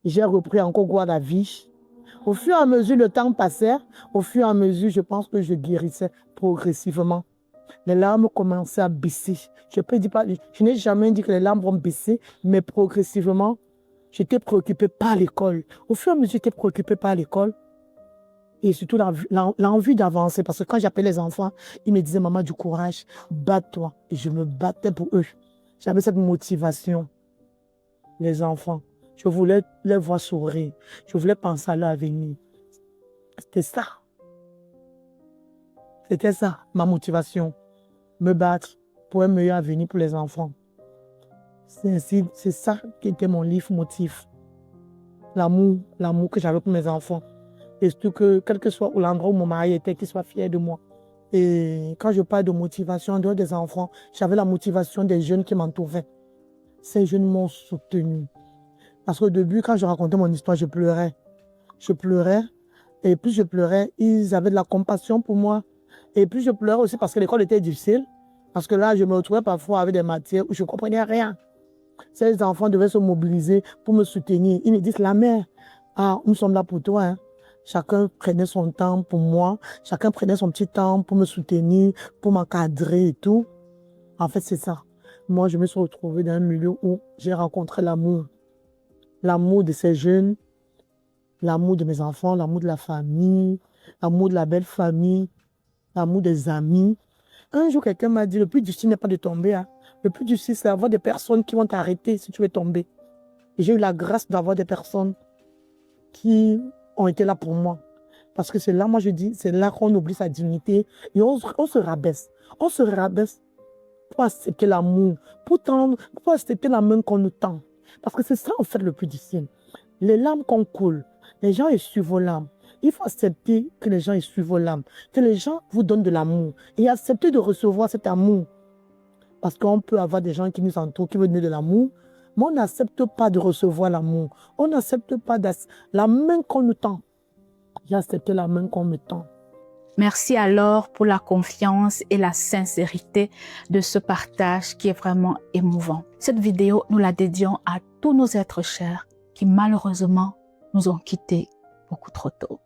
j'ai repris encore goût à la vie. Au fur et à mesure, le temps passait. Au fur et à mesure, je pense que je guérissais progressivement. Les larmes commençaient à baisser. Je n'ai jamais dit que les larmes vont baisser, mais progressivement, j'étais préoccupée par l'école. Au fur et à mesure, j'étais préoccupée par l'école. Et surtout l'envie d'avancer. Parce que quand j'appelais les enfants, ils me disaient, maman, du courage, bats-toi. Et je me battais pour eux. J'avais cette motivation. Les enfants, je voulais les voir sourire. Je voulais penser à leur avenir. C'était ça. C'était ça, ma motivation. Me battre pour un meilleur avenir pour les enfants. C'est ça qui était mon livre motif. L'amour que j'avais pour mes enfants. Et surtout que, quel que soit l'endroit où mon mari était, qu'il soit fier de moi. Et quand je parle de motivation en dehors des enfants, j'avais la motivation des jeunes qui m'entouraient. Ces jeunes m'ont soutenu. Parce qu'au début, quand je racontais mon histoire, je pleurais. Je pleurais. Et plus je pleurais, ils avaient de la compassion pour moi. Et plus je pleurais aussi parce que l'école était difficile. Parce que là, je me retrouvais parfois avec des matières où je ne comprenais rien. Ces enfants devaient se mobiliser pour me soutenir. Ils me disent, la mère, nous sommes là pour toi. Hein. Chacun prenait son temps pour moi. Chacun prenait son petit temps pour me soutenir, pour m'encadrer et tout. En fait, c'est ça. Moi, je me suis retrouvée dans un milieu où j'ai rencontré l'amour. L'amour de ces jeunes, l'amour de mes enfants, l'amour de la famille, l'amour de la belle famille, l'amour des amis. Un jour, quelqu'un m'a dit, le plus difficile n'est pas de tomber. Hein. Le plus difficile, c'est d'avoir des personnes qui vont t'arrêter si tu veux tomber. Et j'ai eu la grâce d'avoir des personnes qui ont été là pour moi. Parce que c'est là, moi je dis, c'est là qu'on oublie sa dignité et on se rabaisse. On se rabaisse pour accepter l'amour, pour accepter la main qu'on nous tend. Parce que c'est ça en fait le plus difficile. Les larmes qu'on coule, les gens essuient vos larmes. Il faut accepter que les gens essuient vos larmes, que les gens vous donnent de l'amour et accepter de recevoir cet amour. Parce qu'on peut avoir des gens qui nous entourent, qui veulent donner de l'amour, mais on n'accepte pas de recevoir l'amour. On n'accepte pas la main qu'on nous tend. J'ai accepté la main qu'on me tend. Merci alors pour la confiance et la sincérité de ce partage qui est vraiment émouvant. Cette vidéo, nous la dédions à tous nos êtres chers qui malheureusement nous ont quittés beaucoup trop tôt.